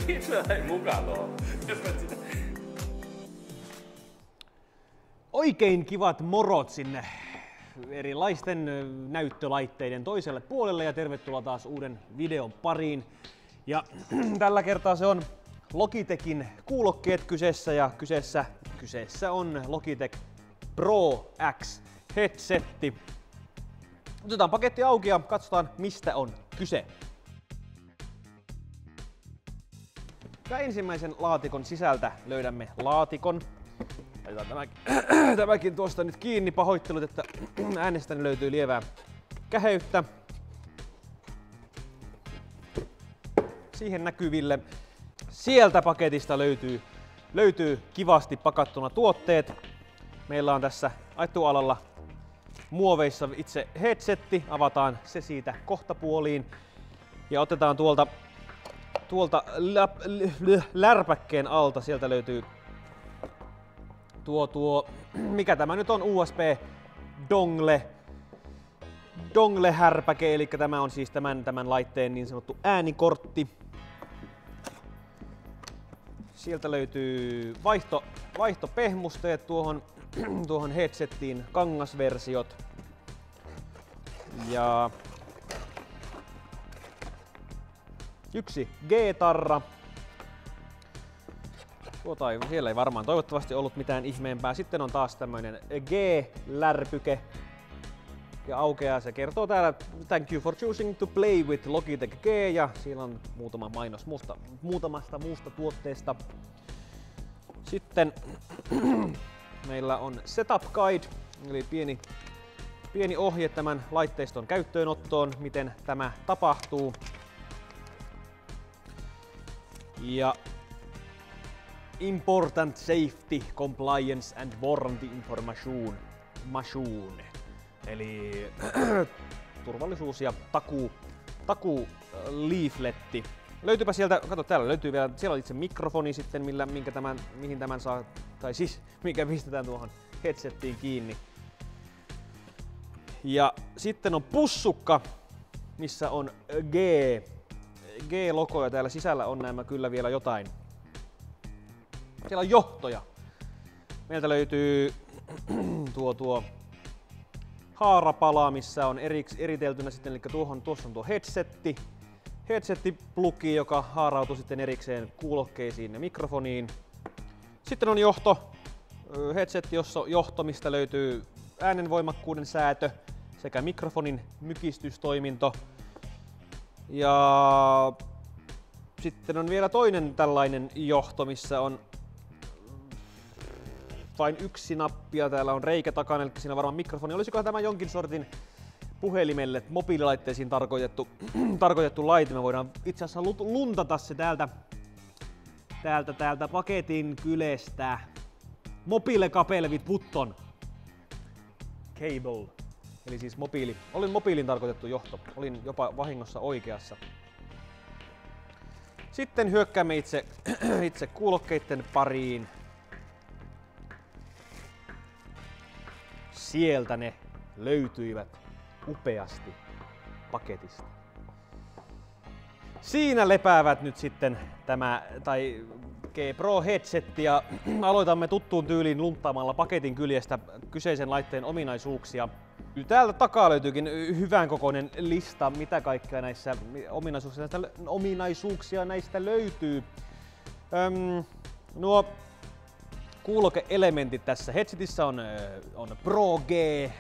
Mitä ei mukana oo? Oikein kivat morot sinne erilaisten näyttölaitteiden toiselle puolelle ja tervetuloa taas uuden videon pariin. Ja tällä kertaa se on Logitechin kuulokkeet kyseessä ja kyseessä on Logitech Pro X headsetti. Otetaan paketti auki ja katsotaan mistä on kyse. Ja ensimmäisen laatikon sisältä löydämme laatikon. Laitetaan tämäkin tuosta nyt kiinni. Pahoittelut, että äänestäni löytyy lievää käheyttä. Siihen näkyville. Sieltä paketista löytyy kivasti pakattuna tuotteet. Meillä on tässä etualalla muoveissa itse headsetti. Avataan se siitä kohtapuoliin. Ja otetaan tuolta lärpäkkeen alta. Sieltä löytyy mikä tämä nyt on, USB dongle härpäke, eli tämä on siis tämän laitteen niin sanottu äänikortti. Sieltä löytyy vaihtopehmusteet tuohon headsettiin, kangasversiot. Ja yksi G-tarra. Siellä ei varmaan toivottavasti ollut mitään ihmeempää. Sitten on taas tämmöinen G-lärpyke. Ja aukeaa, se kertoo täällä "Thank you for choosing to play with Logitech G", ja siellä on muutama mainos muutamasta muusta tuotteesta. Sitten meillä on Setup Guide, eli pieni ohje tämän laitteiston käyttöönottoon, miten tämä tapahtuu. Ja Important Safety, Compliance and Warranty Information. Eli turvallisuus- ja takuu-leafletti. Löytyypä sieltä, kato täällä löytyy vielä, siellä on itse mikrofoni sitten, mihin tämän saa, tai siis mikä pistetään tuohon headsettiin kiinni. Ja sitten on pussukka, missä on G-logo, ja täällä sisällä on nämä kyllä vielä jotain. Siellä on johtoja. Meiltä löytyy tuo haarapala, missä on eriteltynä sitten, eli tuossa on tuo headsetti-plugi, joka haarautuu sitten erikseen kuulokkeisiin ja mikrofoniin. Sitten on headsetti, jossa johto, mistä löytyy äänenvoimakkuuden säätö sekä mikrofonin mykistystoiminto. Ja sitten on vielä toinen tällainen johto, missä on vain yksi nappi ja täällä on reikä takana, eli siinä varmaan mikrofoni. Olisikohan tämä jonkin sortin puhelimelle, mobiililaitteisiin tarkoitettu laite? Me voidaan itse asiassa luntata se täältä paketin kylestä. Mobile Cable with button cable. Eli siis mobiilin tarkoitettu johto. Olin jopa vahingossa oikeassa. Sitten hyökkäämme itse kuulokkeiden pariin. Sieltä ne löytyivät upeasti paketista. Siinä lepäävät nyt sitten G Pro headset, ja aloitamme tuttuun tyyliin lunttaamalla paketin kyljestä kyseisen laitteen ominaisuuksia. Täältä takaa löytyykin hyvän kokoinen lista, mitä kaikkea näissä ominaisuuksia näistä löytyy. Nuo kuuloke-elementit tässä headsetissä on Pro G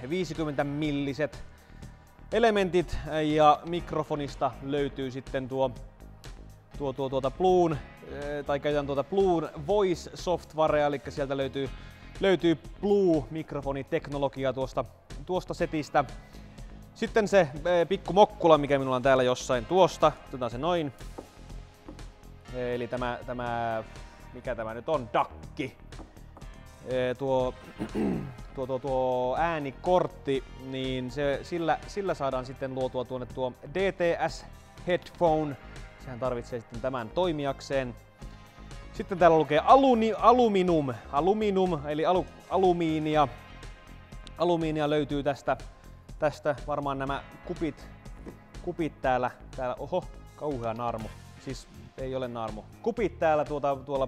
50 milliset elementit, ja mikrofonista löytyy sitten käytän Blue Voice Softwarea, eli sieltä löytyy Blue-mikrofoniteknologia tuosta setistä. Sitten se pikku mokkula, mikä minulla on täällä jossain tuosta, otetaan se noin. Eli mikä tämä nyt on, dakki. Tuo äänikortti, niin sillä saadaan sitten luotua tuo DTS Headphone. Sehän tarvitsee sitten tämän toimijakseen. Sitten täällä lukee aluminum, eli alumiinia. Alumiinia löytyy tästä varmaan nämä kupit täällä. Oho, Kauhea naarmu. Siis ei ole naarmu. Kupit täällä tuolla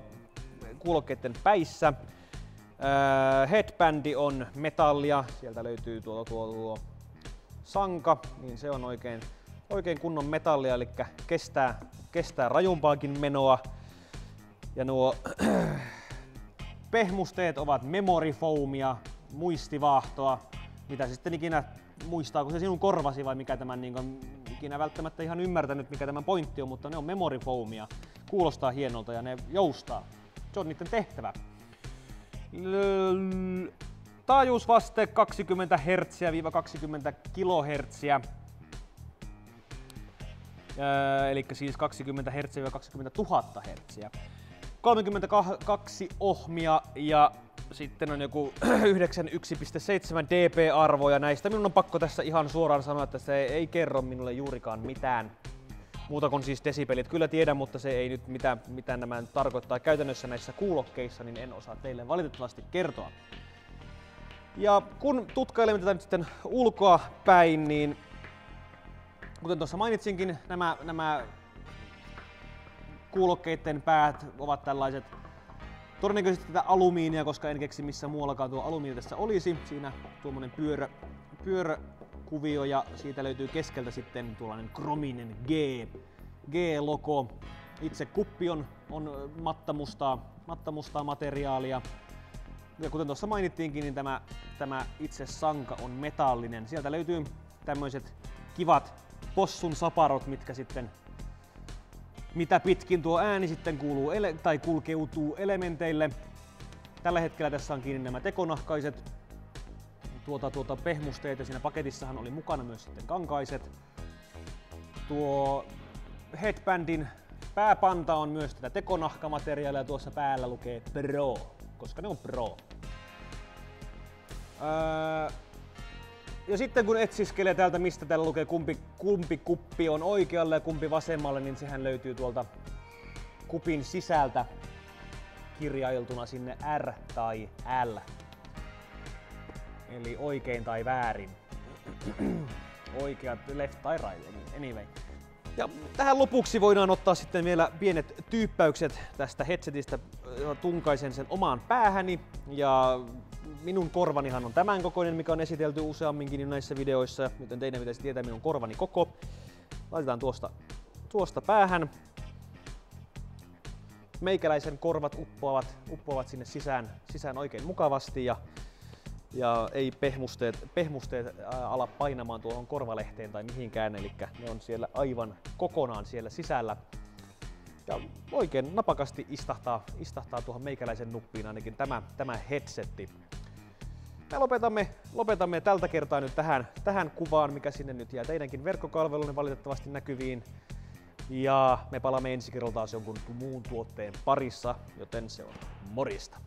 kuulokkeiden päissä. Headbandi on metallia. Sieltä löytyy tuo sanka, niin se on oikein kunnon metallia, eli kestää rajumpaakin menoa. Ja nuo pehmusteet ovat memory foamia, muistivaahtoa, mitä se sitten ikinä muistaako se sinun korvasi vai mikä tämän ikinä välttämättä ihan ymmärtänyt mikä tämän pointti on, mutta ne on memory foamia. Kuulostaa hienolta ja ne joustaa. Se on niiden tehtävä. Taajuusvaste 20 Hz-20 kHz. Eli siis 20 Hz-20 000 Hz. 32 ohmia ja sitten on joku 91,7 dB-arvo ja näistä minun on pakko tässä ihan suoraan sanoa, että se ei kerro minulle juurikaan mitään muuta kuin siis desibelit. Kyllä tiedän, mutta se ei nyt mitä nämä tarkoittaa käytännössä näissä kuulokkeissa, niin en osaa teille valitettavasti kertoa. Ja kun tutkailemme tätä nyt sitten ulkoa päin, niin kuten tuossa mainitsinkin, nämä kuulokkeiden päät ovat tällaiset todennäköisesti tätä alumiinia, koska en keksi missä muuallakaan tuo alumiini tässä olisi. Siinä tuommoinen pyöräkuvio ja siitä löytyy keskeltä sitten tuollainen krominen G-logo. Itse kuppi on mattamustaa materiaalia. Ja kuten tuossa mainittiinkin, niin tämä itse sanka on metallinen. Sieltä löytyy tämmöiset kivat possun saparot, mitkä sitten mitä pitkin tuo ääni sitten kuuluu tai kulkeutuu elementeille. Tällä hetkellä tässä on kiinni nämä tekonahkaiset pehmusteet ja siinä paketissahan oli mukana myös sitten kankaiset. Tuo headbandin pääpanta on myös tätä tekonahkamateriaalia ja tuossa päällä lukee Pro, koska ne on Pro. Ja sitten kun etsiskelee täältä, mistä täällä lukee kumpi kuppi on oikealle ja kumpi vasemmalle, niin sehän löytyy tuolta kupin sisältä kirjailtuna sinne R tai L. Eli oikein tai väärin. Oikeat, left tai right, anyway. Ja tähän lopuksi voidaan ottaa sitten vielä pienet tyyppäykset tästä headsetistä. Tunkaisen sen omaan päähäni ja minun korvanihan on tämän kokoinen, mikä on esitelty useamminkin näissä videoissa, joten teidän pitäisi tietää minun korvani koko. Laitetaan tuosta päähän. Meikäläisen korvat uppoavat sinne sisään oikein mukavasti ja ei pehmusteet ala painamaan tuohon korvalehteen tai mihinkään, eli ne on siellä aivan kokonaan siellä sisällä. Ja oikein napakasti istahtaa tuohon meikäläisen nuppiin ainakin tämä headsetti. Me lopetamme tältä kertaa nyt tähän kuvaan, mikä sinne nyt jää teidänkin verkkokalvelunne valitettavasti näkyviin. Ja me palaamme ensi kerralla taas jonkun muun tuotteen parissa, joten se on morjesta!